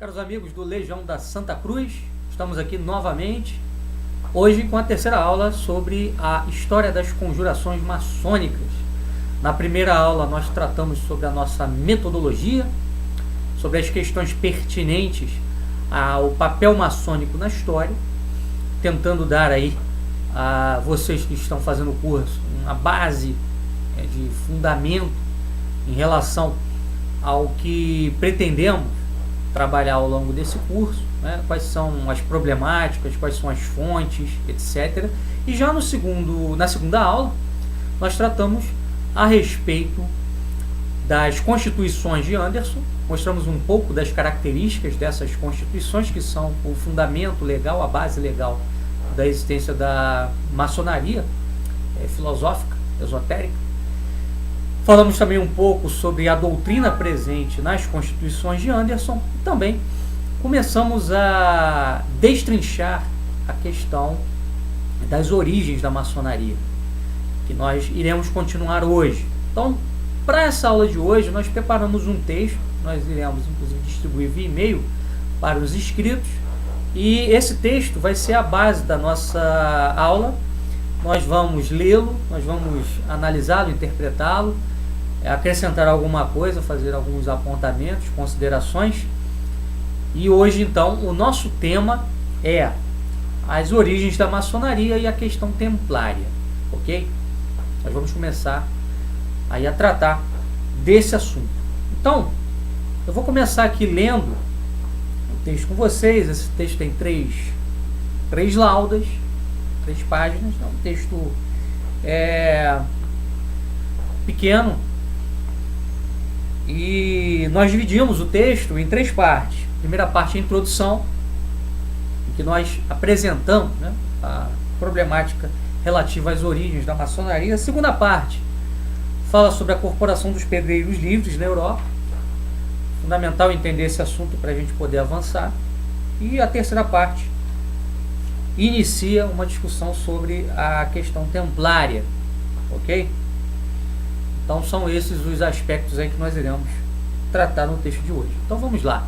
Caros amigos do Legião da Santa Cruz, estamos aqui novamente, hoje com a terceira aula sobre a história das conjurações maçônicas. Na primeira aula nós tratamos sobre a nossa metodologia, sobre as questões pertinentes ao papel maçônico na história, tentando dar aí a vocês que estão fazendo o curso uma base de fundamento em relação ao que pretendemos trabalhar ao longo desse curso, né? Quais são as problemáticas, quais são as fontes, etc. E já na segunda aula, nós tratamos a respeito das constituições de Anderson, mostramos um pouco das características dessas constituições, que são o fundamento legal, a base legal da existência da maçonaria filosófica, esotérica. Falamos também um pouco sobre a doutrina presente nas constituições de Anderson e também começamos a destrinchar a questão das origens da maçonaria, que nós iremos continuar hoje. Então, para essa aula de hoje, nós preparamos um texto, nós iremos inclusive distribuir via e-mail para os inscritos, e esse texto vai ser a base da nossa aula. Nós vamos lê-lo, nós vamos analisá-lo, interpretá-lo, acrescentar alguma coisa, fazer alguns apontamentos, considerações. E hoje, então, o nosso tema é as origens da maçonaria e a questão templária, ok? Nós vamos começar aí a tratar desse assunto. Então, eu vou começar aqui lendo o texto com vocês. Esse texto tem três laudas, 3 páginas, é um texto pequeno, e nós dividimos o texto em 3 partes. A primeira parte é a introdução, em que nós apresentamos, né, a problemática relativa às origens da maçonaria. A segunda parte fala sobre a corporação dos pedreiros livres na Europa. Fundamental entender esse assunto para a gente poder avançar. E a terceira parte inicia uma discussão sobre a questão templária, ok? Então são esses os aspectos aí que nós iremos tratar no texto de hoje. Então vamos lá.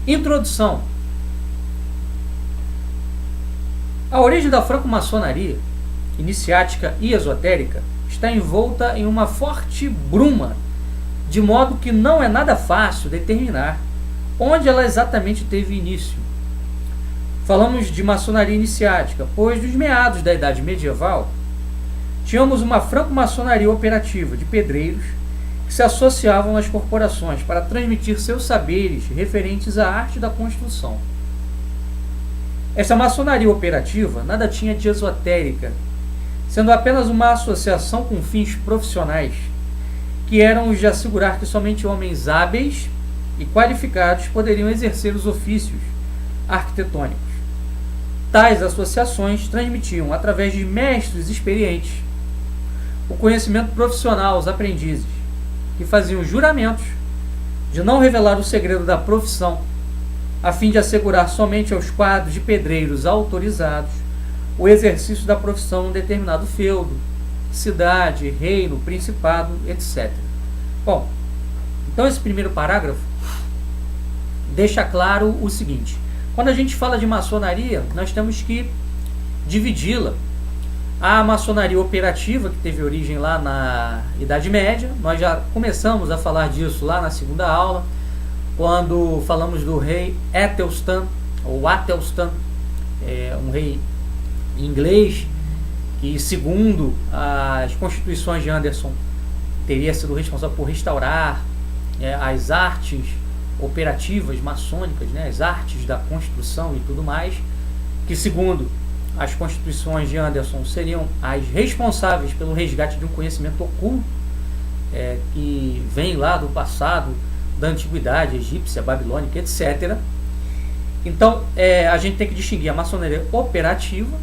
Introdução. A origem da franco-maçonaria, iniciática e esotérica, está envolta em uma forte bruma, de modo que não é nada fácil determinar onde ela exatamente teve início. Falamos de maçonaria iniciática, pois dos meados da Idade Medieval, tínhamos uma franco-maçonaria operativa de pedreiros que se associavam às corporações para transmitir seus saberes referentes à arte da construção. Essa maçonaria operativa nada tinha de esotérica, sendo apenas uma associação com fins profissionais, que eram os de assegurar que somente homens hábeis e qualificados poderiam exercer os ofícios arquitetônicos. Tais associações transmitiam, através de mestres experientes, o conhecimento profissional aos aprendizes, que faziam juramentos de não revelar o segredo da profissão, a fim de assegurar somente aos quadros de pedreiros autorizados o exercício da profissão em um determinado feudo, cidade, reino, principado, etc. Bom, então esse primeiro parágrafo deixa claro o seguinte: quando a gente fala de maçonaria, nós temos que dividi-la. A maçonaria operativa, que teve origem lá na Idade Média, nós já começamos a falar disso lá na segunda aula, quando falamos do rei Ethelstan, ou Atelstan, um rei inglês, que segundo as constituições de Anderson teria sido responsável por restaurar as artes operativas maçônicas, né, as artes da construção e tudo mais, que segundo as constituições de Anderson seriam as responsáveis pelo resgate de um conhecimento oculto que vem lá do passado, da antiguidade egípcia, babilônica, etc. Então a gente tem que distinguir a maçonaria operativa,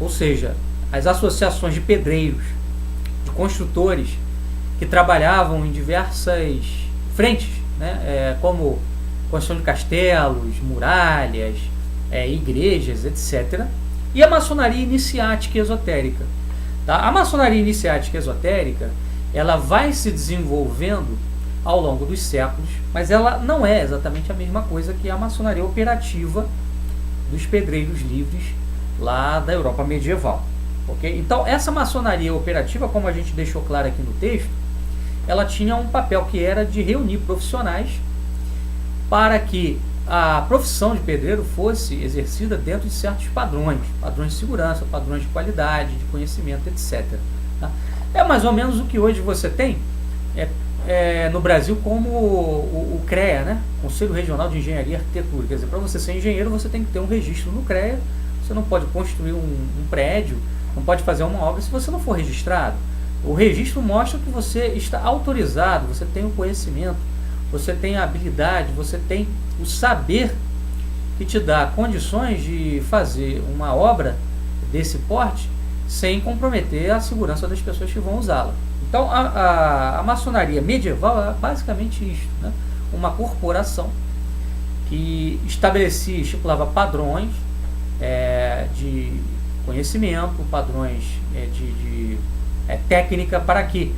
ou seja, as associações de pedreiros, de construtores que trabalhavam em diversas frentes, né, como construção de castelos, muralhas, igrejas, etc. E a maçonaria iniciática e esotérica. Tá? A maçonaria iniciática e esotérica, ela vai se desenvolvendo ao longo dos séculos, mas ela não é exatamente a mesma coisa que a maçonaria operativa dos pedreiros livres lá da Europa medieval. Okay? Então, essa maçonaria operativa, como a gente deixou claro aqui no texto, ela tinha um papel que era de reunir profissionais para que a profissão de pedreiro fosse exercida dentro de certos padrões de segurança, padrões de qualidade, de conhecimento, etc. Tá? É mais ou menos o que hoje você tem no Brasil como o CREA, né? Conselho Regional de Engenharia e Arquitetura. Quer dizer, para você ser engenheiro, você tem que ter um registro no CREA. Você não pode construir um prédio, não pode fazer uma obra se você não for registrado. O registro mostra que você está autorizado, você tem o conhecimento, você tem a habilidade, você tem o saber que te dá condições de fazer uma obra desse porte sem comprometer a segurança das pessoas que vão usá-la. Então, a maçonaria medieval é basicamente isso, né? Uma corporação que estabelecia, estipulava padrões de conhecimento, padrões de técnica para que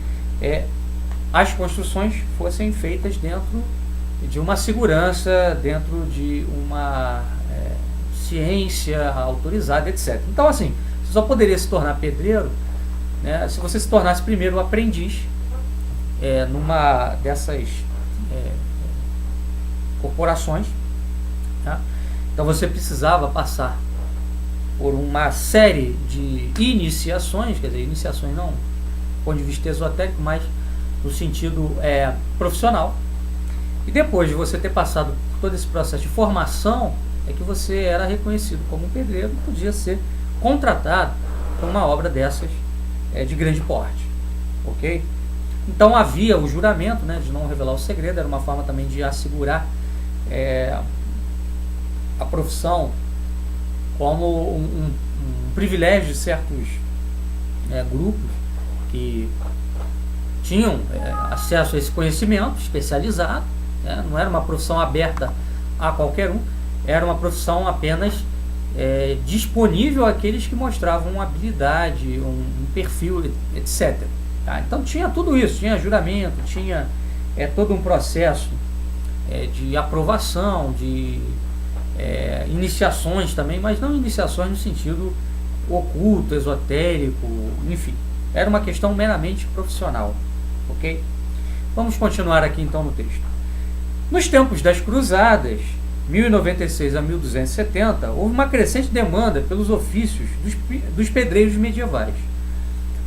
as construções fossem feitas dentro de uma segurança, dentro de uma ciência autorizada, etc. Então, assim, você só poderia se tornar pedreiro, né, se você se tornasse primeiro aprendiz numa dessas corporações. Tá? Então, você precisava passar por uma série de iniciações, quer dizer, iniciações não do ponto de vista esotérico, mas no sentido profissional. E depois de você ter passado por todo esse processo de formação, é que você era reconhecido como um pedreiro e podia ser contratado para uma obra dessas de grande porte. Ok? Então havia o juramento, né, de não revelar o segredo, era uma forma também de assegurar a profissão como um privilégio de certos grupos que tinham acesso a esse conhecimento especializado, né? Não era uma profissão aberta a qualquer um, era uma profissão apenas disponível àqueles que mostravam uma habilidade, um perfil, etc. Tá? Então tinha tudo isso, tinha juramento, tinha todo um processo de aprovação, de iniciações também, mas não iniciações no sentido oculto, esotérico, enfim, era uma questão meramente profissional. Ok? Vamos continuar aqui então no texto. Nos tempos das Cruzadas, 1096 a 1270, houve uma crescente demanda pelos ofícios dos pedreiros medievais,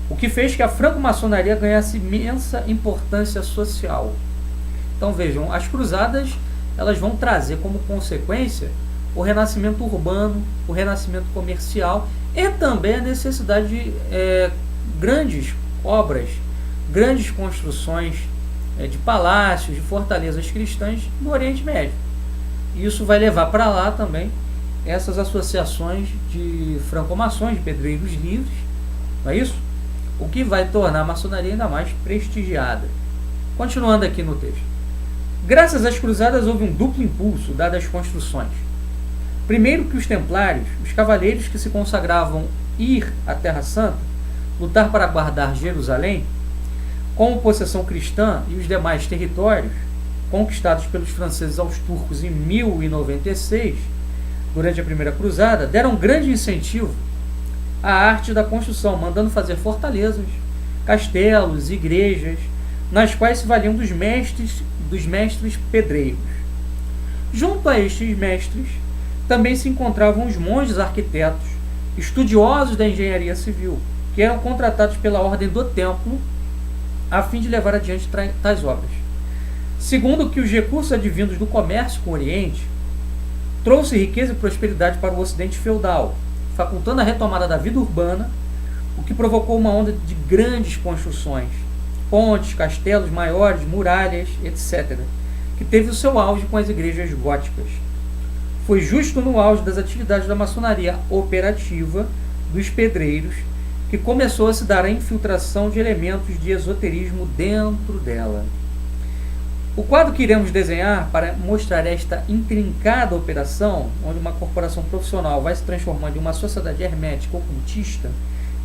o que fez que a franco-maçonaria ganhasse imensa importância social. Então vejam, as Cruzadas elas vão trazer como consequência o renascimento urbano, o renascimento comercial e também a necessidade de grandes obras, grandes construções de palácios, de fortalezas cristãs no Oriente Médio. Isso vai levar para lá também essas associações de franco-maçons, de pedreiros livres, não é isso? O que vai tornar a maçonaria ainda mais prestigiada. Continuando aqui no texto. Graças às cruzadas houve um duplo impulso dado às construções. Primeiro que os templários, os cavaleiros que se consagravam ir à Terra Santa, lutar para guardar Jerusalém, como possessão cristã e os demais territórios, conquistados pelos franceses aos turcos em 1096, durante a Primeira Cruzada, deram grande incentivo à arte da construção, mandando fazer fortalezas, castelos, igrejas, nas quais se valiam dos mestres pedreiros. Junto a estes mestres, também se encontravam os monges arquitetos, estudiosos da engenharia civil, que eram contratados pela ordem do templo a fim de levar adiante tais obras. Segundo que os recursos advindos do comércio com o Oriente trouxe riqueza e prosperidade para o Ocidente feudal, facultando a retomada da vida urbana, o que provocou uma onda de grandes construções, pontes, castelos maiores, muralhas, etc., que teve o seu auge com as igrejas góticas. Foi justo no auge das atividades da maçonaria operativa dos pedreiros que começou a se dar a infiltração de elementos de esoterismo dentro dela. O quadro que iremos desenhar para mostrar esta intrincada operação, onde uma corporação profissional vai se transformando em uma sociedade hermética ocultista,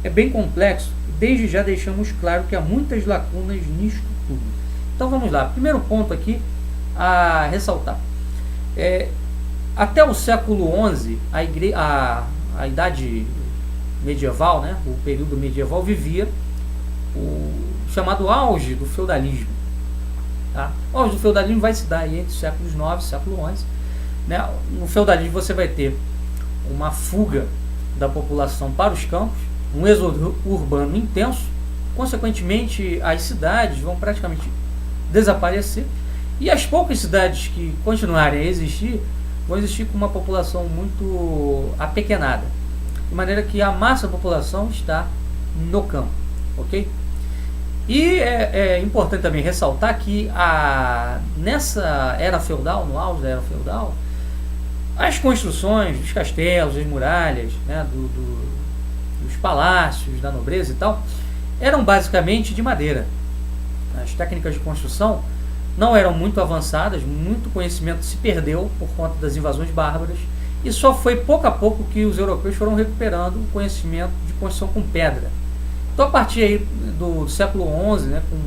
é bem complexo e desde já deixamos claro que há muitas lacunas nisto tudo. Então vamos lá, primeiro ponto aqui a ressaltar. Até o século XI, a idade medieval, né, o período medieval, vivia o chamado auge do feudalismo. Tá? O auge do feudalismo vai se dar aí entre os séculos IX e século XI. Né? No feudalismo você vai ter uma fuga da população para os campos, um êxodo urbano intenso, consequentemente as cidades vão praticamente desaparecer, e as poucas cidades que continuarem a existir, vão existir com uma população muito apequenada, de maneira que a massa da população está no campo, ok? E é importante também ressaltar que nessa era feudal, no auge da era feudal, as construções dos castelos, das muralhas, né, dos palácios, da nobreza e tal, eram basicamente de madeira. As técnicas de construção não eram muito avançadas, muito conhecimento se perdeu por conta das invasões bárbaras, e só foi pouco a pouco que os europeus foram recuperando o conhecimento de construção com pedra. Então, a partir aí do século XI, né, com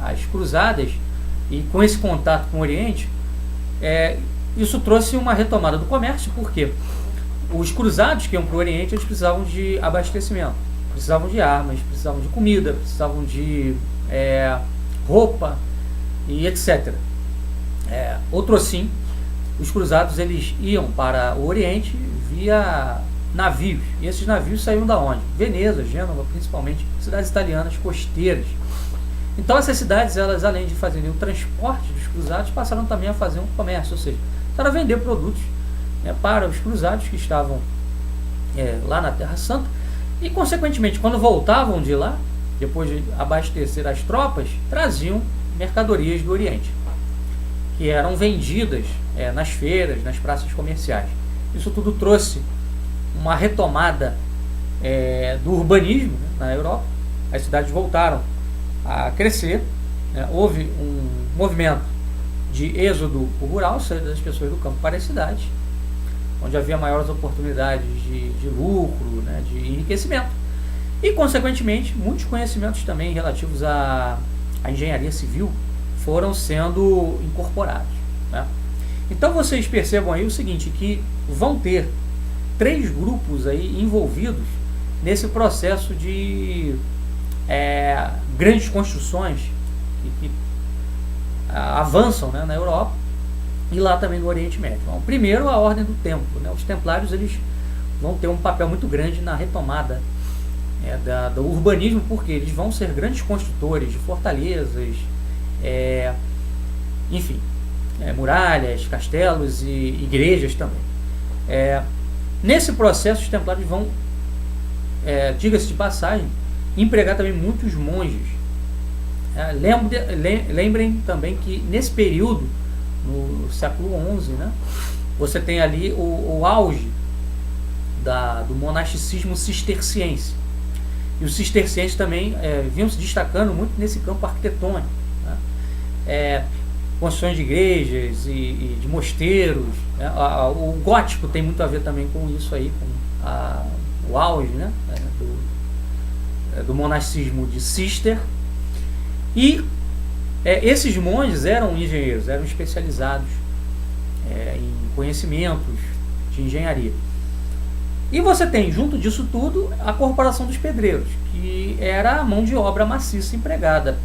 as cruzadas e com esse contato com o Oriente, isso trouxe uma retomada do comércio, porque os cruzados que iam para o Oriente, eles precisavam de abastecimento, precisavam de armas, precisavam de comida, precisavam de roupa e etc. Outro assim, os cruzados eles iam para o Oriente via navios, e esses navios saíam da onde? Veneza, Gênova, principalmente cidades italianas costeiras. Então essas cidades, elas além de fazerem o transporte dos cruzados, passaram também a fazer um comércio, ou seja, para vender produtos, né, para os cruzados que estavam lá na Terra Santa, e consequentemente quando voltavam de lá, depois de abastecer as tropas, traziam mercadorias do Oriente, que eram vendidas nas feiras, nas praças comerciais. Isso tudo trouxe uma retomada do urbanismo, né, na Europa. As cidades voltaram a crescer, né, houve um movimento de êxodo rural, saída das pessoas do campo para as cidades, onde havia maiores oportunidades de lucro, né, de enriquecimento, e consequentemente muitos conhecimentos também relativos à engenharia civil foram sendo incorporados, né? Então vocês percebam aí o seguinte, que vão ter 3 grupos aí envolvidos nesse processo de grandes construções que avançam, né, na Europa e lá também no Oriente Médio. Então, primeiro, a Ordem do Templo, né? Os templários eles vão ter um papel muito grande na retomada do urbanismo, porque eles vão ser grandes construtores de fortalezas, enfim, muralhas, castelos e igrejas também. Nesse processo, os templários vão, diga-se de passagem, empregar também muitos monges. Lembrem também que nesse período, no século XI, né, você tem ali o auge do monasticismo cisterciense. E os cistercienses também vinham se destacando muito nesse campo arquitetônico, né? Construções de igrejas e de mosteiros, né? O gótico tem muito a ver também com isso aí, com o auge, né, do monasticismo de Cister. E esses monges eram engenheiros, eram especializados em conhecimentos de engenharia. E você tem, junto disso tudo, a corporação dos pedreiros, que era a mão de obra maciça empregada,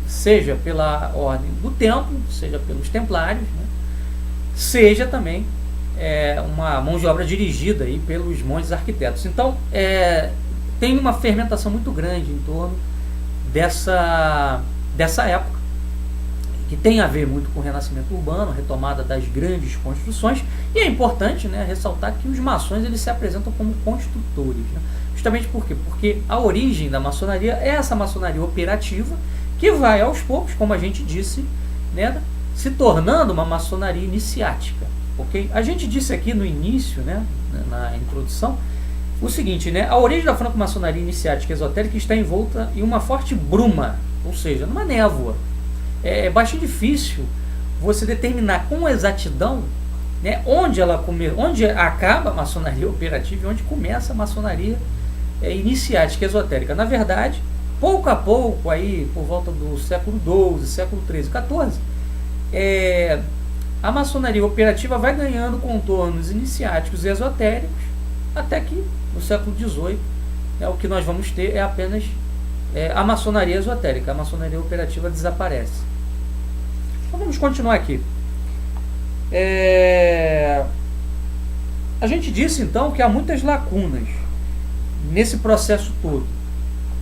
seja pela ordem do templo, seja pelos templários, né, seja também uma mão de obra dirigida aí pelos monges arquitetos. Então, tem uma fermentação muito grande em torno dessa época, que tem a ver muito com o renascimento urbano, a retomada das grandes construções, e é importante, né, ressaltar que os maçons eles se apresentam como construtores, né? Justamente por quê? Porque a origem da maçonaria é essa maçonaria operativa, que vai aos poucos, como a gente disse, né, se tornando uma maçonaria iniciática, ok? A gente disse aqui no início, né, na introdução, o seguinte, né, a origem da franco-maçonaria iniciática esotérica está envolta em uma forte bruma, ou seja, numa névoa. É bastante difícil você determinar com exatidão, né, onde acaba a maçonaria operativa e onde começa a maçonaria iniciática esotérica. Na verdade, pouco a pouco, aí, por volta do século XII, século XIII, XIV, a maçonaria operativa vai ganhando contornos iniciáticos e esotéricos, até que no século XVIII, o que nós vamos ter é apenas a maçonaria esotérica. A maçonaria operativa desaparece. Então vamos continuar aqui. A gente disse então que há muitas lacunas nesse processo todo,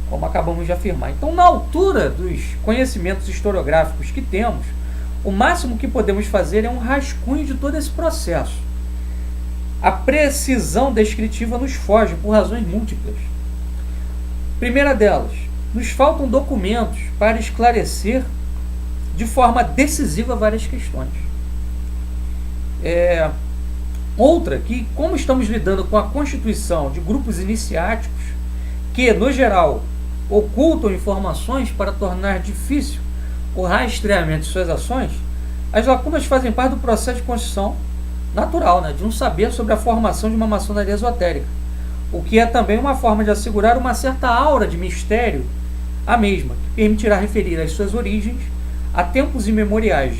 como acabamos de afirmar. Então, na altura dos conhecimentos historiográficos que temos, o máximo que podemos fazer é um rascunho de todo esse processo. A precisão descritiva nos foge por razões múltiplas. Primeira delas, nos faltam documentos para esclarecer de forma decisiva várias questões. Outra, que como estamos lidando com a constituição de grupos iniciáticos que, no geral, ocultam informações para tornar difícil o rastreamento de suas ações, as lacunas fazem parte do processo de construção natural, de um saber sobre a formação de uma maçonaria esotérica, o que é também uma forma de assegurar uma certa aura de mistério à mesma, que permitirá referir as suas origens a tempos imemoriais,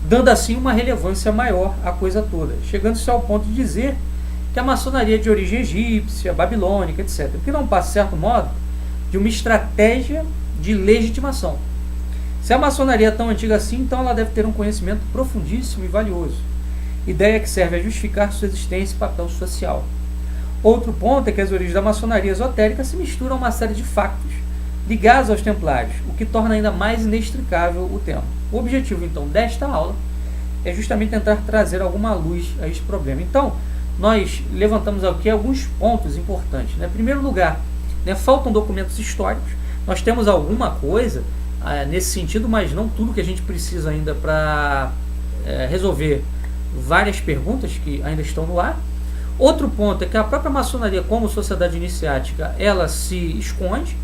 dando assim uma relevância maior à coisa toda, chegando-se ao ponto de dizer que a maçonaria é de origem egípcia, babilônica, etc., o que não passa, de certo modo, de uma estratégia de legitimação. Se a maçonaria é tão antiga assim, então ela deve ter um conhecimento profundíssimo e valioso, ideia que serve a justificar sua existência e papel social. Outro ponto é que as origens da maçonaria esotérica se misturam a uma série de factos ligados aos templários, o que torna ainda mais inextricável o tema. O objetivo, então, desta aula é justamente tentar trazer alguma luz a este problema. Então, nós levantamos aqui alguns pontos importantes. Em primeiro lugar, faltam documentos históricos. Nós temos alguma coisa nesse sentido, mas não tudo que a gente precisa ainda para resolver várias perguntas que ainda estão no ar. Outro ponto é que a própria maçonaria, como sociedade iniciática, ela se esconde,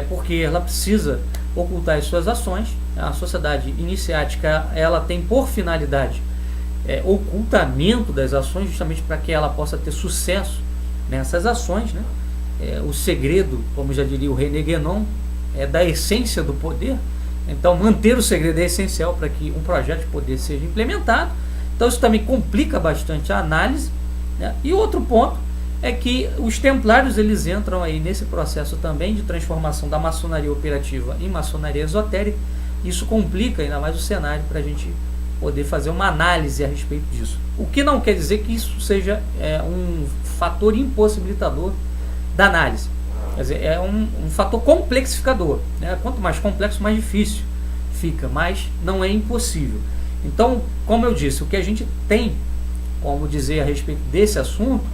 porque ela precisa ocultar as suas ações. A sociedade iniciática, ela tem por finalidade ocultamento das ações, justamente para que ela possa ter sucesso nessas ações. O segredo, como já diria o René Guénon, é da essência do poder. Então, manter o segredo é essencial para que um projeto de poder seja implementado. Então, isso também complica bastante a análise. E outro ponto é que os templários, eles entram aí nesse processo também de transformação da maçonaria operativa em maçonaria esotérica. Isso complica ainda mais o cenário para a gente poder fazer uma análise a respeito disso. O que não quer dizer que isso seja um fator impossibilitador da análise. Quer dizer, é um fator complexificador. Quanto mais complexo, mais difícil fica, mas não é impossível. Então, como eu disse, o que a gente tem como dizer a respeito desse assunto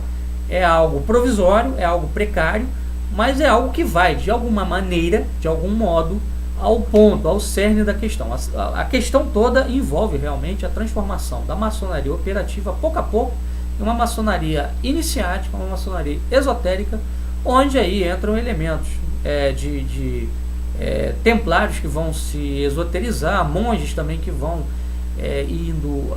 é algo provisório, é algo precário, mas é algo que vai, de alguma maneira, de algum modo, ao ponto, ao cerne da questão. A questão toda envolve realmente a transformação da maçonaria operativa, pouco a pouco, em uma maçonaria iniciática, uma maçonaria esotérica, onde aí entram elementos de templários que vão se esoterizar, monges também que vão indo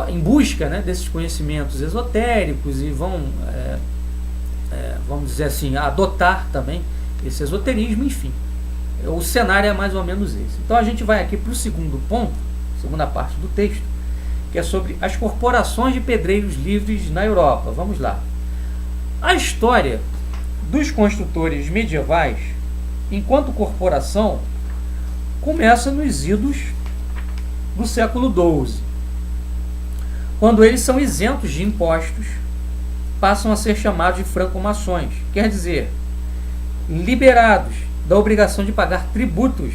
em busca desses conhecimentos esotéricos e vão, vamos dizer assim, adotar também esse esoterismo, enfim. O cenário é mais ou menos esse. Então a gente vai aqui para o segundo ponto, segunda parte do texto, que é sobre as corporações de pedreiros livres na Europa. Vamos lá. A história dos construtores medievais, enquanto corporação, começa nos idos do século XII, quando eles são isentos de impostos, passam a ser chamados de franco-maçons, quer dizer, liberados da obrigação de pagar tributos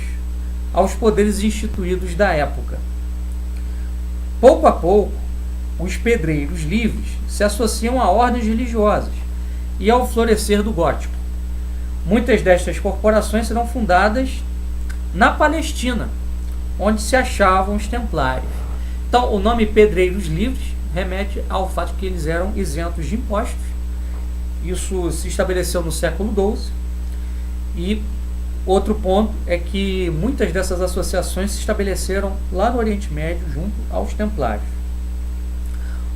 aos poderes instituídos da época. Pouco a pouco, os pedreiros livres se associam a ordens religiosas e ao florescer do gótico. Muitas destas corporações serão fundadas na Palestina, onde se achavam os templários. Então, o nome pedreiros livres remete ao fato que eles eram isentos de impostos. Isso se estabeleceu no século XII. E outro ponto é que muitas dessas associações se estabeleceram lá no Oriente Médio, junto aos templários.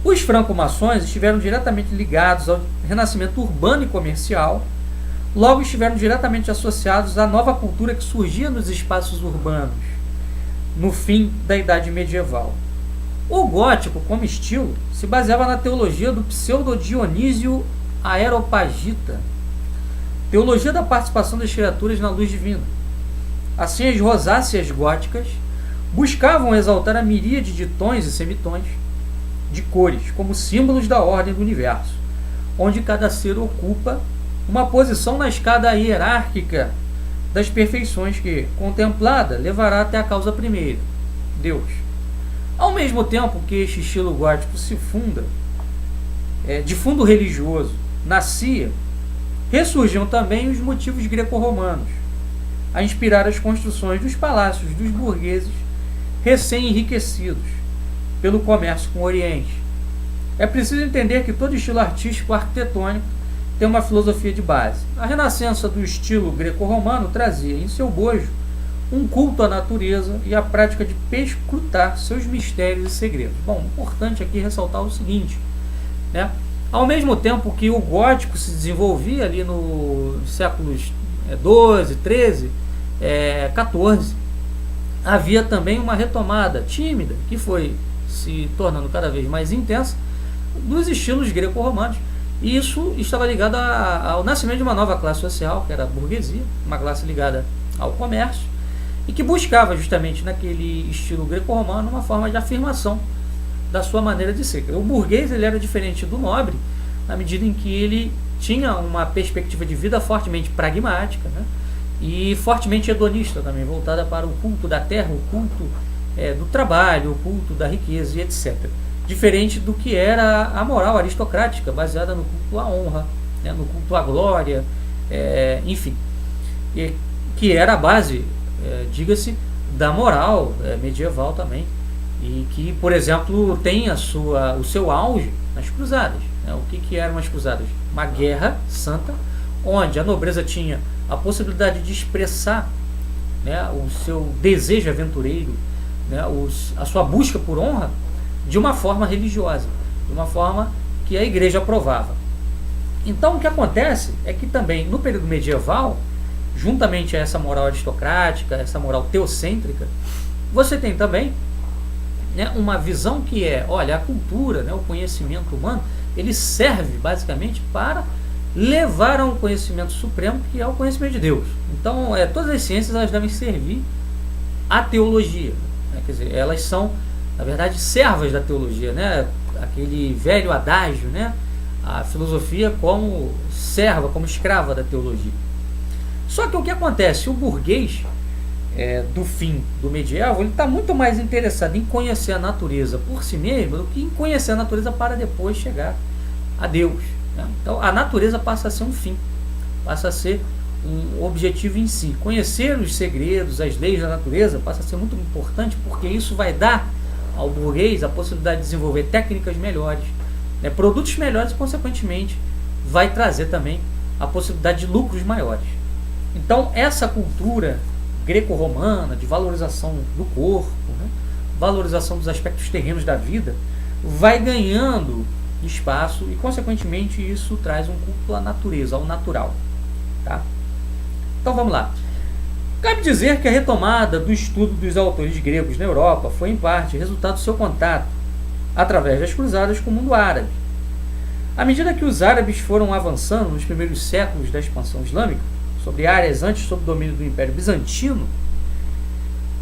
Os franco-maçons estiveram diretamente ligados ao renascimento urbano e comercial, logo estiveram diretamente associados à nova cultura que surgia nos espaços urbanos no fim da Idade Medieval. O gótico, como estilo, se baseava na teologia do pseudo-Dionísio Areopagita, teologia da participação das criaturas na luz divina. Assim, as rosáceas góticas buscavam exaltar a miríade de tons e semitons de cores como símbolos da ordem do universo, onde cada ser ocupa uma posição na escada hierárquica das perfeições que, contemplada, levará até a causa primeira, Deus. Ao mesmo tempo que este estilo gótico se funda, de fundo religioso, nascia, ressurgiam também os motivos greco-romanos, a inspirar as construções dos palácios dos burgueses recém-enriquecidos pelo comércio com o Oriente. É preciso entender que todo estilo artístico arquitetônico tem uma filosofia de base. A renascença do estilo greco-romano trazia em seu bojo um culto à natureza e a prática de perscrutar seus mistérios e segredos. Bom, importante aqui ressaltar o seguinte, né? Ao mesmo tempo que o gótico se desenvolvia ali nos séculos 12, 13, 14, havia também uma retomada tímida, que foi se tornando cada vez mais intensa, dos estilos greco-romanos. E isso estava ligado ao nascimento de uma nova classe social, que era a burguesia, uma classe ligada ao comércio, e que buscava justamente naquele estilo greco-romano uma forma de afirmação da sua maneira de ser. O burguês ele era diferente do nobre, na medida em que ele tinha uma perspectiva de vida fortemente pragmática, né? E fortemente hedonista também, voltada para o culto da terra, o culto do trabalho, o culto da riqueza e etc. Diferente do que era a moral aristocrática, baseada no culto à honra, né? No culto à glória, enfim, que era a base, diga-se, da moral medieval também, e que, por exemplo, tem o seu auge nas cruzadas. Né? O que eram as cruzadas? Uma guerra santa, onde a nobreza tinha a possibilidade de expressar, né, o seu desejo aventureiro, né, a sua busca por honra, de uma forma religiosa, de uma forma que a igreja aprovava. Então, o que acontece é que também, no período medieval, juntamente a essa moral aristocrática, essa moral teocêntrica, você tem também, né, uma visão que olha, a cultura, né, o conhecimento humano, ele serve basicamente para levar a um conhecimento supremo, que é o conhecimento de Deus. Então, todas as ciências elas devem servir à teologia, né? Quer dizer, elas são, na verdade, servas da teologia, né? Aquele velho adágio, né? A filosofia como serva, como escrava da teologia. Só que o que acontece? O burguês do fim do medieval, ele está muito mais interessado em conhecer a natureza por si mesmo do que em conhecer a natureza para depois chegar a Deus. Né? Então a natureza passa a ser um fim, passa a ser um objetivo em si. Conhecer os segredos, as leis da natureza passa a ser muito importante, porque isso vai dar ao burguês a possibilidade de desenvolver técnicas melhores, né, produtos melhores, e consequentemente vai trazer também a possibilidade de lucros maiores. Então essa cultura greco-romana de valorização do corpo, né, valorização dos aspectos terrenos da vida, vai ganhando espaço e consequentemente isso traz um culto à natureza, ao natural. Tá? Então vamos lá. Cabe dizer que a retomada do estudo dos autores gregos na Europa foi em parte resultado do seu contato, através das cruzadas, com o mundo árabe. À medida que os árabes foram avançando nos primeiros séculos da expansão islâmica, sobre áreas antes sob domínio do Império Bizantino,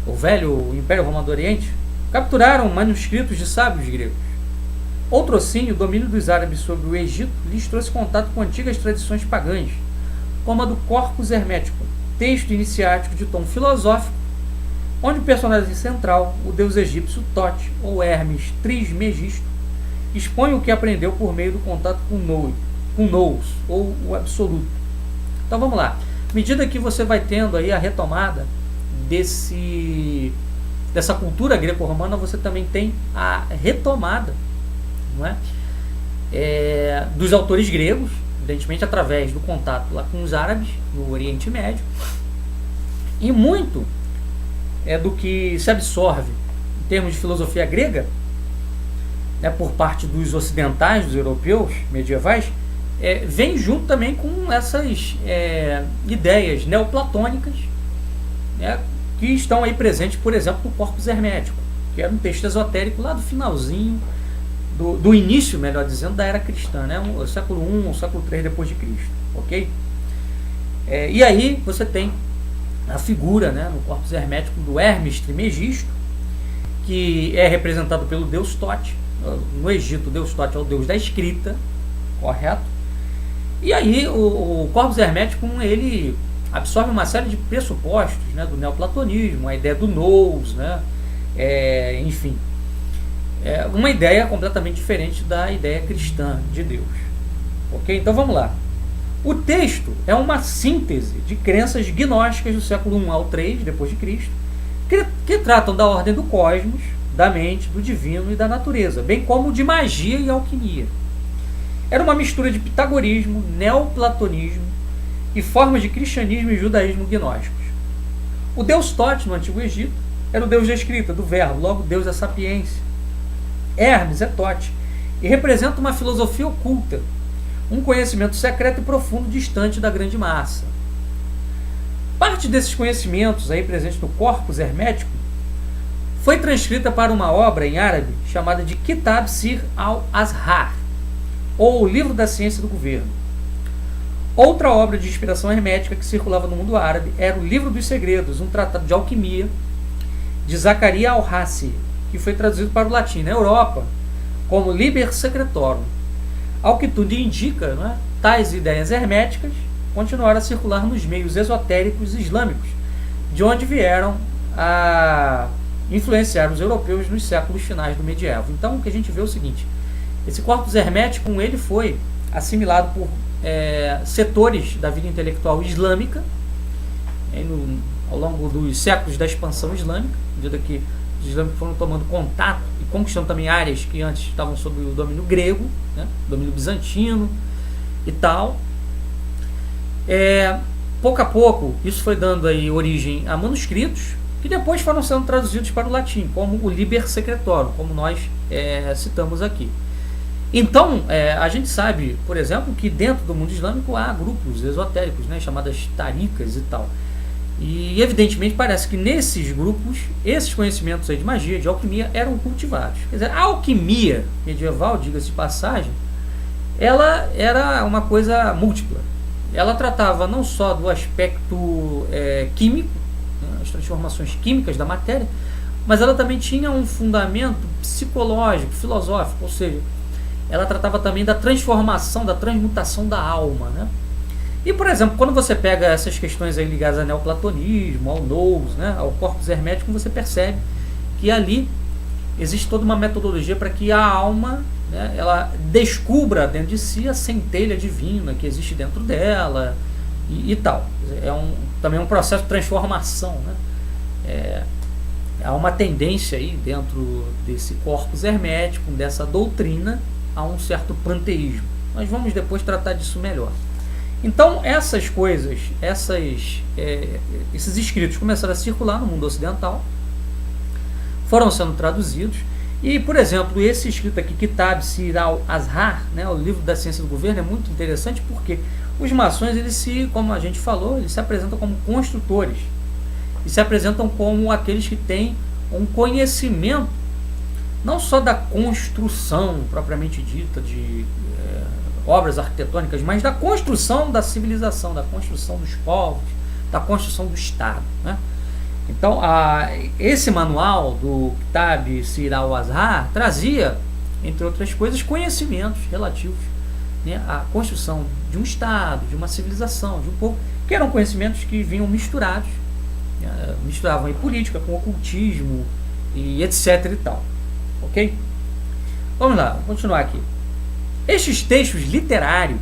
o velho Império Romano do Oriente, capturaram manuscritos de sábios gregos. Outrocínio, o domínio dos árabes sobre o Egito lhes trouxe contato com antigas tradições pagãs, como a do Corpus Hermético, texto iniciático de tom filosófico, onde o personagem central, o deus egípcio Tote, ou Hermes Trismegisto, expõe o que aprendeu por meio do contato com Nous, ou o Absoluto. Então vamos lá. À medida que você vai tendo aí a retomada dessa cultura greco-romana, você também tem a retomada, não é? Dos autores gregos, evidentemente através do contato lá com os árabes no Oriente Médio, e muito do que se absorve em termos de filosofia grega, né, por parte dos ocidentais, dos europeus medievais, vem junto também com essas ideias neoplatônicas, né, que estão aí presentes, por exemplo, no Corpus Hermético, que era um texto esotérico lá do finalzinho, do início, melhor dizendo, da era cristã, né, o século I ou século III depois de Cristo, ok? E aí você tem a figura, né, no Corpus Hermético do Hermes Trismegisto, que é representado pelo deus Tote. No Egito, o deus Tote é o deus da escrita, correto? E aí o Corpus Hermético, ele absorve uma série de pressupostos, né, do neoplatonismo, a ideia do nous, né, enfim, uma ideia completamente diferente da ideia cristã de Deus. Ok? Então vamos lá. O texto é uma síntese de crenças gnósticas do século I ao III depois de Cristo, que tratam da ordem do cosmos, da mente, do divino e da natureza, bem como de magia e alquimia. Era uma mistura de pitagorismo, neoplatonismo e formas de cristianismo e judaísmo gnósticos. O deus Tote, no Antigo Egito, era o deus da escrita, do verbo, logo deus da sapiência. Hermes é Tote e representa uma filosofia oculta, um conhecimento secreto e profundo distante da grande massa. Parte desses conhecimentos aí presentes no Corpus Hermético foi transcrita para uma obra em árabe chamada de Kitab Sir al-Azhar, ou o Livro da Ciência do Governo. Outra obra de inspiração hermética que circulava no mundo árabe era o Livro dos Segredos, um tratado de alquimia de Zaccaria al-Rassi, que foi traduzido para o latim na Europa como Liber Secretorum. Ao que tudo indica, né, tais ideias herméticas continuaram a circular nos meios esotéricos islâmicos, de onde vieram a influenciar os europeus nos séculos finais do medievo. Então o que a gente vê é o seguinte: esse Corpus Hermético, ele foi assimilado por setores da vida intelectual islâmica ao longo dos séculos da expansão islâmica, à medida que os islâmicos foram tomando contato e conquistando também áreas que antes estavam sob o domínio grego, né, domínio bizantino e tal. Pouco a pouco, isso foi dando aí origem a manuscritos que depois foram sendo traduzidos para o latim, como o Liber Secretorum, como nós citamos aqui. Então, a gente sabe, por exemplo, que dentro do mundo islâmico há grupos esotéricos, né, chamadas taricas e tal. E, evidentemente, parece que nesses grupos, esses conhecimentos aí de magia, de alquimia, eram cultivados. Quer dizer, a alquimia medieval, diga-se de passagem, ela era uma coisa múltipla. Ela tratava não só do aspecto químico, né, as transformações químicas da matéria, mas ela também tinha um fundamento psicológico, filosófico, ou seja, ela tratava também da transformação, da transmutação da alma, né? E, por exemplo, quando você pega essas questões aí ligadas ao neoplatonismo, ao nous, né, ao Corpus Hermético, você percebe que ali existe toda uma metodologia para que a alma, né, ela descubra dentro de si a centelha divina que existe dentro dela e tal. Também um processo de transformação, né? Há uma tendência aí dentro desse Corpus Hermético, dessa doutrina, a um certo panteísmo. Mas vamos depois tratar disso melhor. Então essas coisas, esses escritos começaram a circular no mundo ocidental, foram sendo traduzidos, e, por exemplo, esse escrito aqui, Kitab Sir al-Azhar, né, o Livro da Ciência do Governo, é muito interessante porque os maçons, como a gente falou, eles se apresentam como construtores, e se apresentam como aqueles que têm um conhecimento não só da construção propriamente dita de obras arquitetônicas, mas da construção da civilização, da construção dos povos, da construção do Estado, né? Então, esse manual do Kitab Sir al-Azhar trazia, entre outras coisas, conhecimentos relativos, né, à construção de um Estado, de uma civilização, de um povo, que eram conhecimentos que vinham misturados, misturavam aí política com ocultismo e etc e tal. Ok? Vamos lá, vamos continuar aqui. Estes textos literários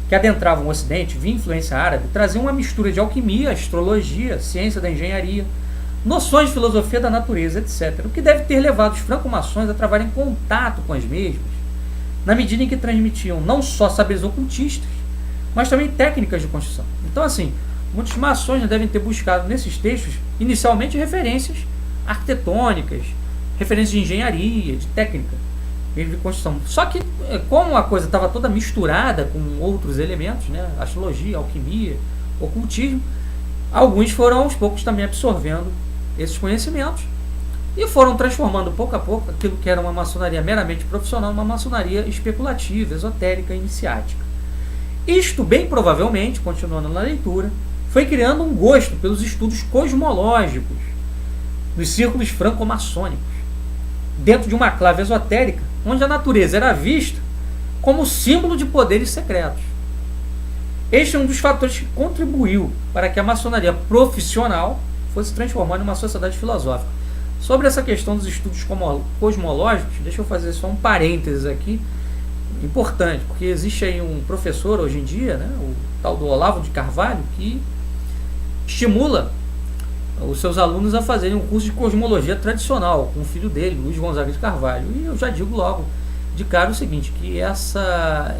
que adentravam o Ocidente via influência árabe traziam uma mistura de alquimia, astrologia, ciência da engenharia, noções de filosofia da natureza, etc., o que deve ter levado os franco-maçons a trabalhar em contato com as mesmas, na medida em que transmitiam não só saberes ocultistas, mas também técnicas de construção. Então, assim, muitos maçons devem ter buscado nesses textos, inicialmente, referências arquitetônicas, referências de engenharia, de técnica, meio de construção. Só que, como a coisa estava toda misturada com outros elementos, né, astrologia, alquimia, ocultismo, alguns foram aos poucos também absorvendo esses conhecimentos e foram transformando pouco a pouco aquilo que era uma maçonaria meramente profissional numa maçonaria especulativa, esotérica, iniciática. Isto, bem provavelmente, continuando na leitura, foi criando um gosto pelos estudos cosmológicos nos círculos franco-maçônicos, dentro de uma clave esotérica, onde a natureza era vista como símbolo de poderes secretos. Este é um dos fatores que contribuiu para que a maçonaria profissional fosse transformada em uma sociedade filosófica. Sobre essa questão dos estudos cosmológicos, deixa eu fazer só um parênteses aqui, importante, porque existe aí um professor hoje em dia, né, o tal do Olavo de Carvalho, que estimula os seus alunos a fazerem um curso de cosmologia tradicional com o filho dele, Luiz Gonzaga de Carvalho. E eu já digo logo de cara o seguinte, que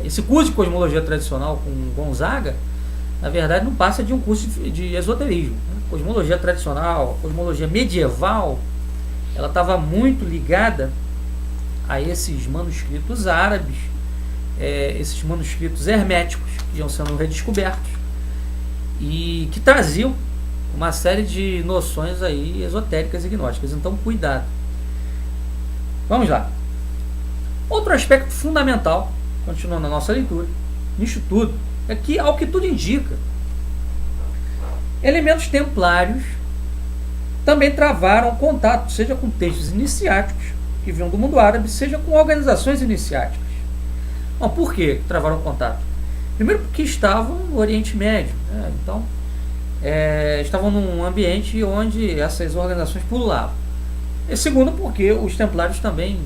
esse curso de cosmologia tradicional com Gonzaga, na verdade, não passa de um curso de esoterismo, né? Cosmologia tradicional, cosmologia medieval, ela estava muito ligada a esses manuscritos árabes, esses manuscritos herméticos que iam sendo redescobertos e que traziam uma série de noções aí esotéricas e gnósticas. Então, cuidado. Vamos lá. Outro aspecto fundamental, continuando a nossa leitura, nisso tudo, é que, ao que tudo indica, elementos templários também travaram contato, seja com textos iniciáticos que vinham do mundo árabe, seja com organizações iniciáticas. Bom, por que travaram contato? Primeiro porque estavam no Oriente Médio, né? Então estavam num ambiente onde essas organizações pululavam. E segundo porque os templários também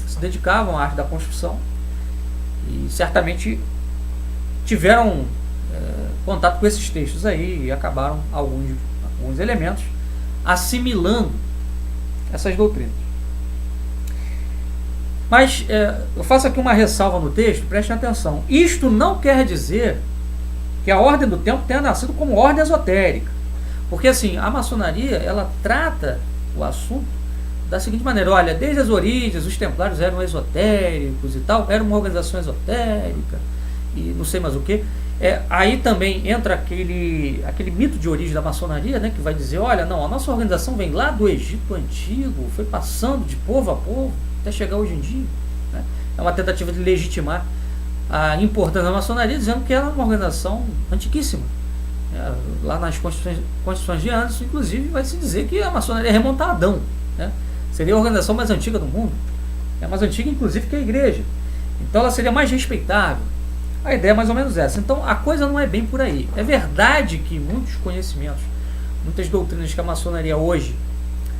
se dedicavam à arte da construção e certamente tiveram contato com esses textos aí e acabaram alguns elementos assimilando essas doutrinas. Mas eu faço aqui uma ressalva no texto, prestem atenção. Isto não quer dizer que a Ordem do Templo tenha nascido como ordem esotérica. Porque assim, a maçonaria, ela trata o assunto da seguinte maneira: olha, desde as origens, os templários eram esotéricos e tal, era uma organização esotérica, e não sei mais o que. Aí também entra aquele mito de origem da maçonaria, né, que vai dizer, olha, não, a nossa organização vem lá do Egito Antigo, foi passando de povo a povo, até chegar hoje em dia, né? É uma tentativa de legitimar a importância da maçonaria, dizendo que era uma organização antiquíssima. Lá nas Constituições de Anderson, inclusive, vai se dizer que a maçonaria remonta a Adão, né? Seria a organização mais antiga do mundo, mais antiga inclusive que a igreja, então ela seria mais respeitável. A ideia é mais ou menos essa. Então a coisa não é bem por aí. É verdade que muitos conhecimentos, muitas doutrinas que a maçonaria hoje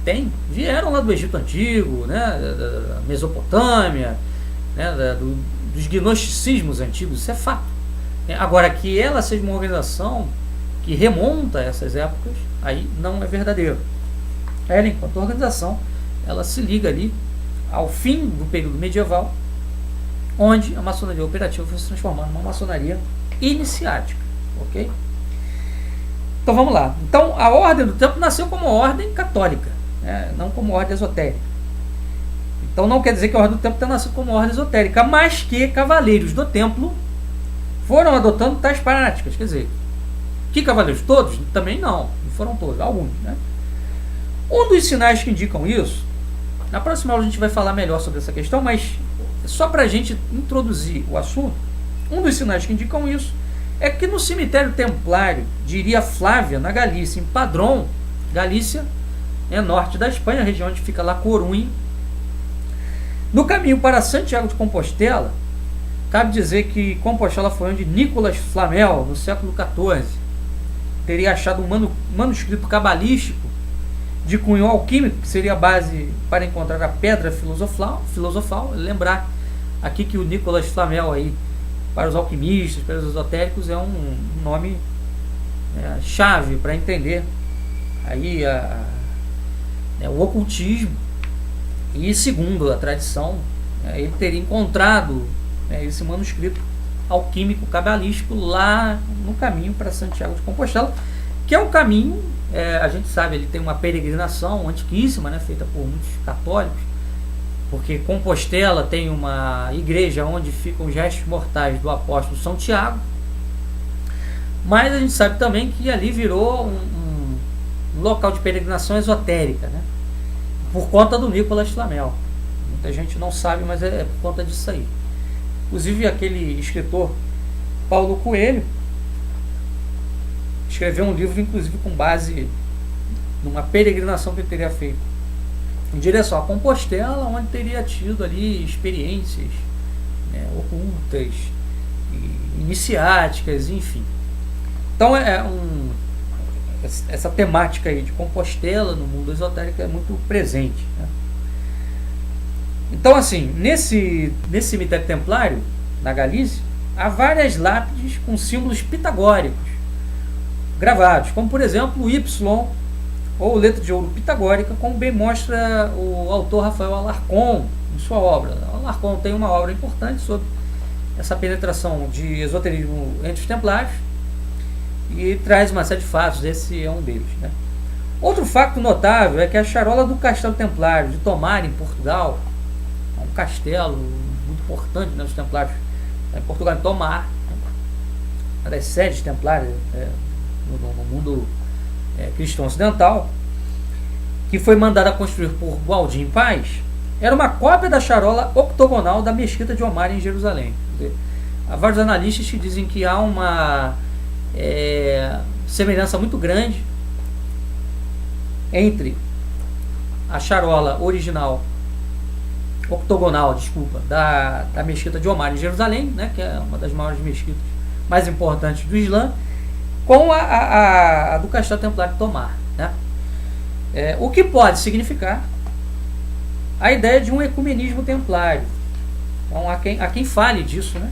tem, vieram lá do Egito Antigo, né, da Mesopotâmia, né, dos gnosticismos antigos, isso é fato. Agora, que ela seja uma organização que remonta a essas épocas, aí não é verdadeiro. Ela, enquanto organização, ela se liga ali ao fim do período medieval, onde a maçonaria operativa foi se transformando numa maçonaria iniciática, ok? Então vamos lá. Então a Ordem do Templo nasceu como ordem católica, né? Não como ordem esotérica. Então não quer dizer que a Ordem do Templo tenha nascido como ordem esotérica, mas que cavaleiros do Templo foram adotando tais práticas. Quer dizer, que cavaleiros? Todos? Também não foram todos, alguns, né? Um dos sinais que indicam isso, na próxima aula a gente vai falar melhor sobre essa questão, mas só para a gente introduzir o assunto, um dos sinais que indicam isso é que no cemitério templário de Iria Flávia, na Galícia, em Padrón, Galícia, norte da Espanha, região onde fica La Coruña, no caminho para Santiago de Compostela, cabe dizer que Compostela foi onde Nicolas Flamel, no século XIV, teria achado um manuscrito cabalístico de cunho alquímico, que seria a base para encontrar a pedra filosofal. Lembrar aqui que o Nicolas Flamel, aí, para os alquimistas, para os esotéricos, é um nome chave para entender aí o ocultismo. E segundo a tradição, ele teria encontrado esse manuscrito alquímico cabalístico lá no caminho para Santiago de Compostela, que é um caminho, a gente sabe, ele tem uma peregrinação antiquíssima, feita por muitos católicos, porque Compostela tem uma igreja onde ficam os restos mortais do apóstolo São Tiago, mas a gente sabe também que ali virou um local de peregrinação esotérica, né? Por conta do Nicolas Flamel. Muita gente não sabe, mas é por conta disso aí. Inclusive aquele escritor Paulo Coelho escreveu um livro, inclusive com base numa peregrinação que ele teria feito em direção a Compostela, onde teria tido ali experiências, né, ocultas, iniciáticas, enfim. Então essa temática aí de Compostela no mundo esotérico é muito presente, né? Então, assim, nesse cemitério templário, na Galícia, há várias lápides com símbolos pitagóricos gravados, como por exemplo o Y, ou letra de ouro pitagórica, como bem mostra o autor Rafael Alarcon em sua obra. Alarcon tem uma obra importante sobre essa penetração de esoterismo entre os templários e traz uma série de fatos, esse é um deles, né? Outro fato notável é que a charola do Castelo Templário de Tomar, em Portugal, é um castelo muito importante, né, dos templários em Portugal, em Tomar, uma das sedes templárias no mundo cristão ocidental, que foi mandada a construir por Gualdim Paz, era uma cópia da charola octogonal da Mesquita de Omar em Jerusalém. Há vários analistas que dizem que há uma semelhança muito grande entre a charola original octogonal, da Mesquita de Omar em Jerusalém, né, que é uma das maiores mesquitas mais importantes do Islã, com a do Castelo Templário de Tomar, né? O que pode significar a ideia de um ecumenismo templário. Então, há quem fale disso, né?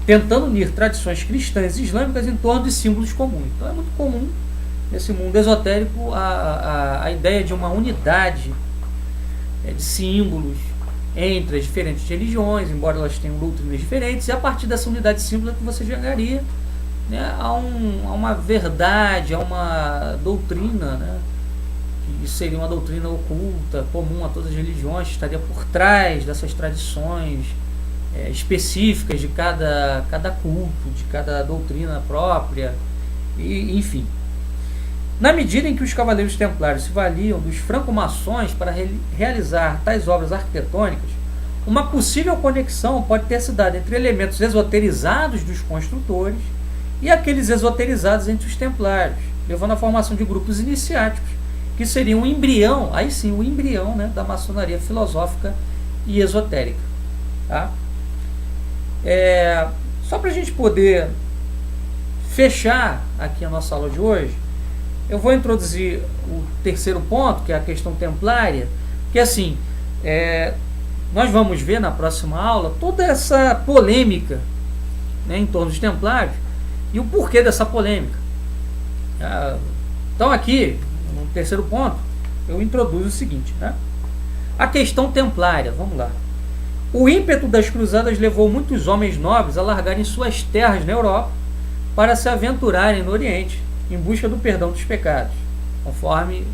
Tentando unir tradições cristãs e islâmicas em torno de símbolos comuns. Então é muito comum nesse mundo esotérico a ideia de uma unidade de símbolos entre as diferentes religiões, embora elas tenham doutrinas diferentes, e a partir dessa unidade de símbolos é que você chegaria, né, a uma verdade, a uma doutrina, né, que seria uma doutrina oculta, comum a todas as religiões, que estaria por trás dessas tradições específicas de cada culto, de cada doutrina própria, e enfim. Na medida em que os cavaleiros templários se valiam dos franco-maçons para realizar tais obras arquitetônicas, uma possível conexão pode ter se dado entre elementos esoterizados dos construtores e aqueles esoterizados entre os templários, levando à formação de grupos iniciáticos, que seriam o embrião, aí sim, o embrião, né, da maçonaria filosófica e esotérica. Tá? Só para a gente poder fechar aqui a nossa aula de hoje, eu vou introduzir o terceiro ponto, que é a questão templária, que assim, nós vamos ver na próxima aula toda essa polêmica, né, em torno dos templários e o porquê dessa polêmica. Então aqui, no terceiro ponto, eu introduzo o seguinte, né? A questão templária, vamos lá. O ímpeto das cruzadas levou muitos homens nobres a largarem suas terras na Europa para se aventurarem no Oriente, em busca do perdão dos pecados, conforme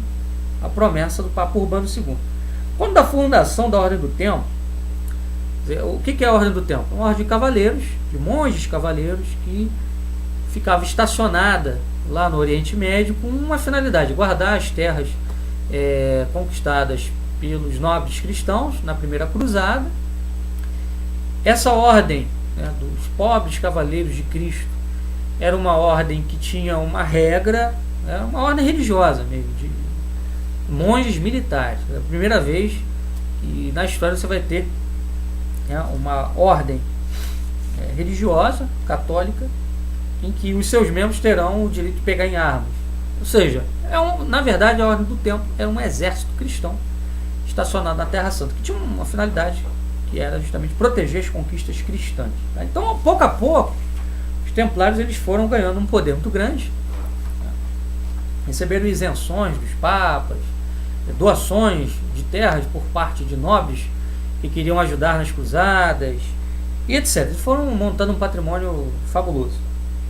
a promessa do Papa Urbano II. Quando da fundação da Ordem do Templo, o que é a Ordem do Templo? Uma ordem de cavaleiros, de monges cavaleiros, que ficava estacionada lá no Oriente Médio com uma finalidade, guardar as terras conquistadas pelos nobres cristãos na primeira cruzada. Essa ordem, né, dos pobres cavaleiros de Cristo, era uma ordem que tinha uma regra, uma ordem religiosa mesmo, de monges militares. É a primeira vez que na história você vai ter, né, uma ordem religiosa, católica, em que os seus membros terão o direito de pegar em armas. Ou seja, na verdade a Ordem do Templo era um exército cristão estacionado na Terra Santa, que tinha uma finalidade que era justamente proteger as conquistas cristãs. Tá? Então, pouco a pouco, os templários eles foram ganhando um poder muito grande, né? Receberam isenções dos papas, doações de terras por parte de nobres que queriam ajudar nas cruzadas, e etc. Eles foram montando um patrimônio fabuloso.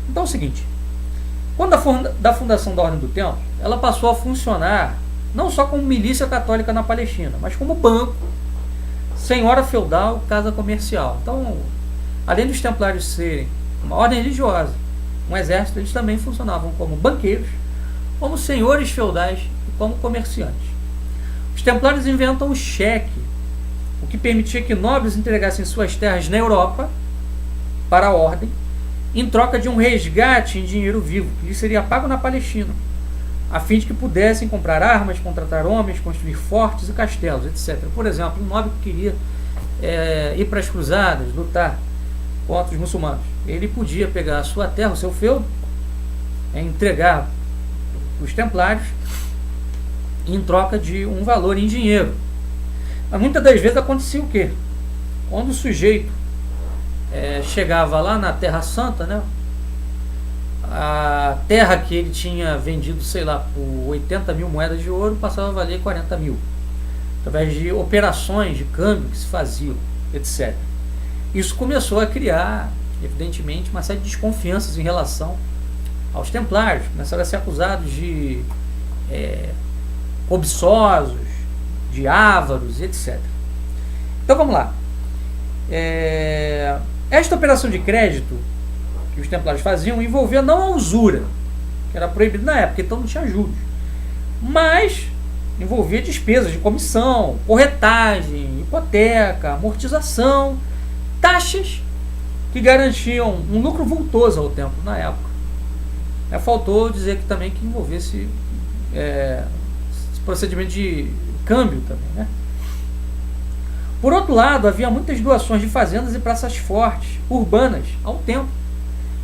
Então é o seguinte, quando da fundação da Ordem do Templo, ela passou a funcionar não só como milícia católica na Palestina, mas como banco, senhora feudal, casa comercial. Então, além dos templários serem uma ordem religiosa, um exército, eles também funcionavam como banqueiros, como senhores feudais e como comerciantes. Os templários inventam o cheque, o que permitia que nobres entregassem suas terras na Europa para a ordem, em troca de um resgate em dinheiro vivo, que lhes seria pago na Palestina, a fim de que pudessem comprar armas, contratar homens, construir fortes e castelos, etc. Por exemplo, um nobre que queria ir para as cruzadas, lutar contra os muçulmanos, ele podia pegar a sua terra, o seu feudo, entregar os templários em troca de um valor em dinheiro. Mas muitas das vezes acontecia o quê? Quando o sujeito chegava lá na Terra Santa, né, a terra que ele tinha vendido, sei lá, por 80 mil moedas de ouro, passava a valer 40 mil, através de operações de câmbio que se faziam, etc. Isso começou a criar, evidentemente, uma série de desconfianças em relação aos templários. Começaram a ser acusados de cobiçosos, de ávaros, etc. Então vamos lá. Esta operação de crédito que os templários faziam envolvia não a usura, que era proibido na época, então não tinha juros, mas envolvia despesas de comissão, corretagem, hipoteca, amortização, taxas que garantiam um lucro vultoso ao templo na época. Faltou dizer que também que envolvesse esse procedimento de câmbio também, né? Por outro lado, havia muitas doações de fazendas e praças fortes, urbanas, ao templo,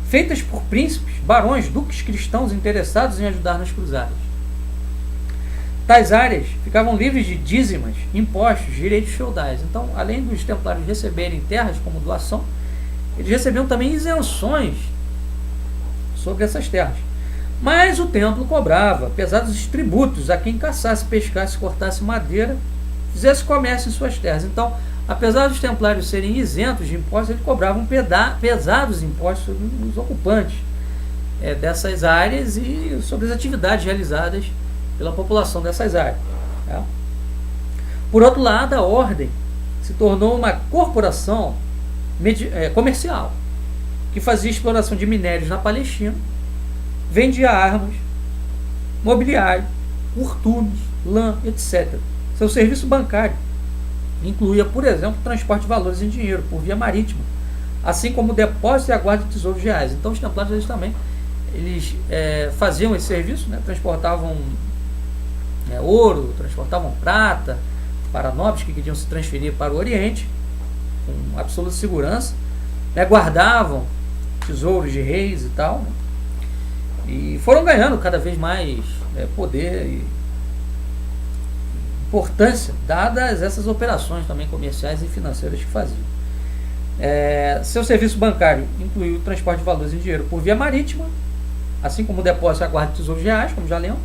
feitas por príncipes, barões, duques cristãos interessados em ajudar nas cruzadas. Tais áreas ficavam livres de dízimas, impostos, direitos feudais. Então, além dos templários receberem terras como doação, eles recebiam também isenções sobre essas terras. Mas o templo cobrava pesados tributos a quem caçasse, pescasse, cortasse madeira, fizesse comércio em suas terras. Então, apesar dos templários serem isentos de impostos, eles cobravam pesados impostos sobre os ocupantes dessas áreas e sobre as atividades realizadas pela população dessas áreas. Tá? Por outro lado, a ordem se tornou uma corporação comercial que fazia exploração de minérios na Palestina, vendia armas, mobiliário, curtumes, lã, etc. Seu serviço bancário incluía, por exemplo, o transporte de valores em dinheiro por via marítima, assim como o depósito e a guarda de tesouros reais. Então os templários eles faziam esse serviço, né? Transportavam ouro, transportavam prata para nobres que queriam se transferir para o Oriente com absoluta segurança, né? Guardavam tesouros de reis e tal, né? E foram ganhando cada vez mais poder e importância, dadas essas operações também comerciais e financeiras que faziam. Seu serviço bancário incluiu o transporte de valores em dinheiro por via marítima, assim como o depósito e a guarda de tesouros reais, como já lemos.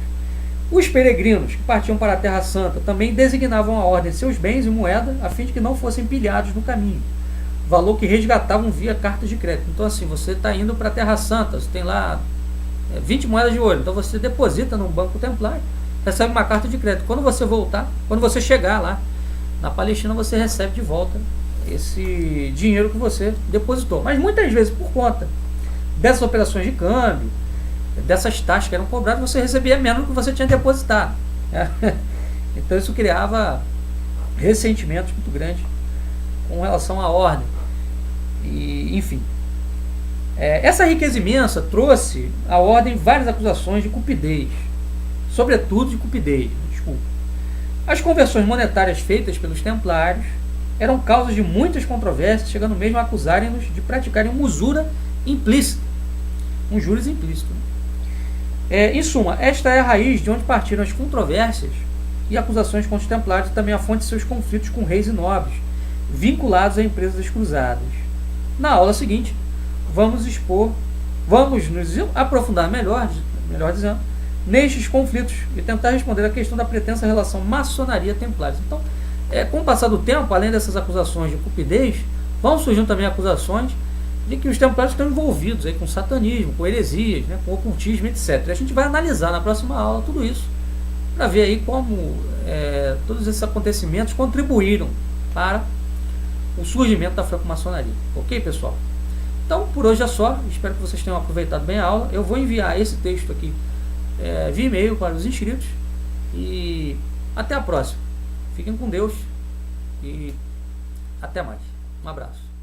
Os peregrinos que partiam para a Terra Santa também designavam à ordem seus bens e moeda, a fim de que não fossem pilhados no caminho, valor que resgatavam via cartas de crédito. Então, assim, você está indo para a Terra Santa, você tem lá 20 moedas de ouro, então você deposita num banco templário, recebe uma carta de crédito. Quando você voltar, quando você chegar lá na Palestina, você recebe de volta esse dinheiro que você depositou. Mas muitas vezes, por conta dessas operações de câmbio, dessas taxas que eram cobradas, você recebia menos do que você tinha depositado. Então isso criava ressentimentos muito grandes com relação à ordem. E, enfim, essa riqueza imensa trouxe à ordem várias acusações de cupidez, sobretudo de cupidez. As conversões monetárias feitas pelos templários eram causas de muitas controvérsias, chegando mesmo a acusarem-nos de praticarem uma usura implícita, um juros implícito. Em suma, esta é a raiz de onde partiram as controvérsias e acusações contra os templários, e também a fonte de seus conflitos com reis e nobres, vinculados à empresa das cruzadas. Na aula seguinte, vamos nos aprofundar melhor dizendo, nestes conflitos e tentar responder a questão da pretensa relação maçonaria-templários. Então, com o passar do tempo, além dessas acusações de cupidez, vão surgindo também acusações de que os templários estão envolvidos aí com satanismo, com heresias, né, com ocultismo, etc. A gente vai analisar na próxima aula tudo isso, para ver aí como todos esses acontecimentos contribuíram para o surgimento da franco-maçonaria. Ok, pessoal? Então, por hoje é só. Espero que vocês tenham aproveitado bem a aula. Eu vou enviar esse texto aqui via e-mail para os inscritos. E até a próxima. Fiquem com Deus e até mais. Um abraço.